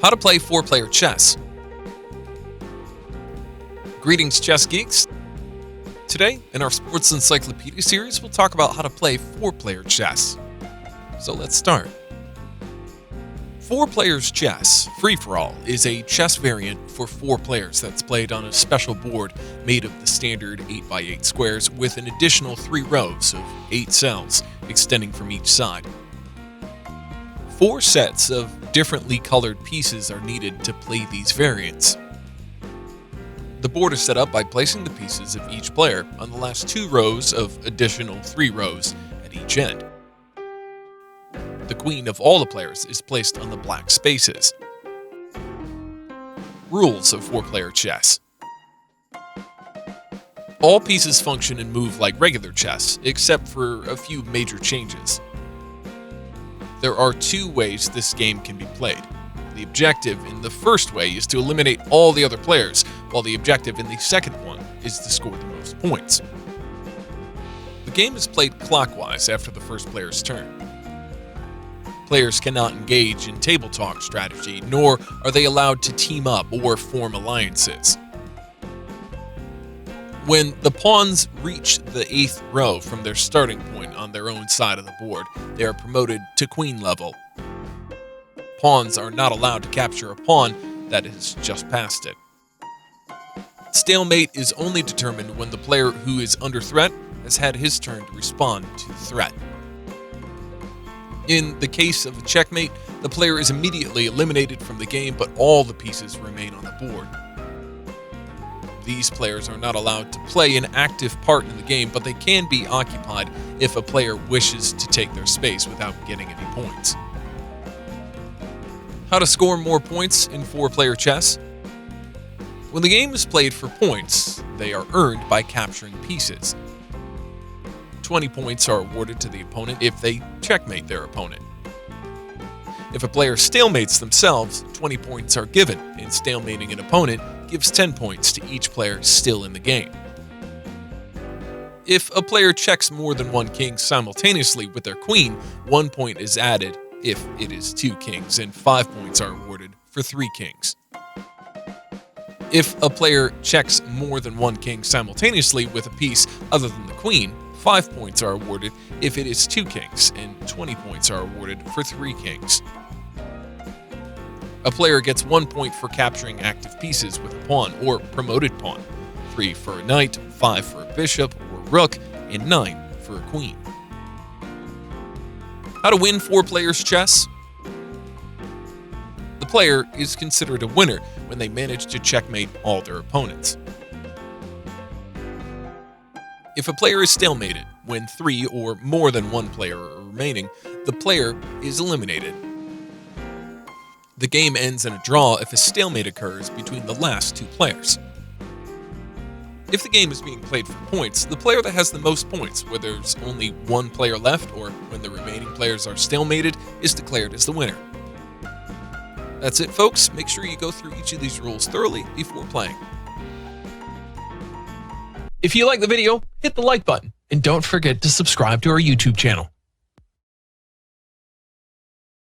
How to play 4-player chess. Greetings, chess geeks. Today, in our Sports Encyclopedia series, we'll talk about how to play 4-player chess. So let's start. 4-player chess, free-for-all, is a chess variant for 4 players that's played on a special board made of the standard 8x8 squares with an additional 3 rows of 8 cells extending from each side. 4 sets of differently colored pieces are needed to play these variants. The board is set up by placing the pieces of each player on the last 2 rows of additional 3 rows at each end. The queen of all the players is placed on the black spaces. Rules of 4-player chess. All pieces function and move like regular chess, except for a few major changes. There are 2 ways this game can be played. The objective in the first way is to eliminate all the other players, while the objective in the second one is to score the most points. The game is played clockwise after the first player's turn. Players cannot engage in table talk strategy, nor are they allowed to team up or form alliances. When the pawns reach the 8th row from their starting point on their own side of the board, they are promoted to queen level. Pawns are not allowed to capture a pawn that has just passed it. Stalemate is only determined when the player who is under threat has had his turn to respond to the threat. In the case of a checkmate, the player is immediately eliminated from the game, but all the pieces remain on the board. These players are not allowed to play an active part in the game, but they can be occupied if a player wishes to take their space without getting any points. How to score more points in 4-player chess? When the game is played for points, they are earned by capturing pieces. 20 points are awarded to the opponent if they checkmate their opponent. If a player stalemates themselves, 20 points are given, and stalemating an opponent gives 10 points to each player still in the game. If a player checks more than 1 king simultaneously with their queen, 1 point is added if it is 2 kings, and 5 points are awarded for 3 kings. If a player checks more than 1 king simultaneously with a piece other than the queen, 5 points are awarded if it is 2 kings, and 20 points are awarded for 3 kings. A player gets 1 point for capturing active pieces with a pawn or promoted pawn, 3 for a knight, 5 for a bishop or rook, and 9 for a queen. How to win 4-player chess? The player is considered a winner when they manage to checkmate all their opponents. If a player is stalemated when 3 or more than 1 player are remaining, the player is eliminated. The game ends in a draw if a stalemate occurs between the last 2 players. If the game is being played for points, the player that has the most points, where there's only 1 player left or when the remaining players are stalemated, is declared as the winner. That's it, folks. Make sure you go through each of these rules thoroughly before playing. If you like the video, hit the like button and don't forget to subscribe to our YouTube channel.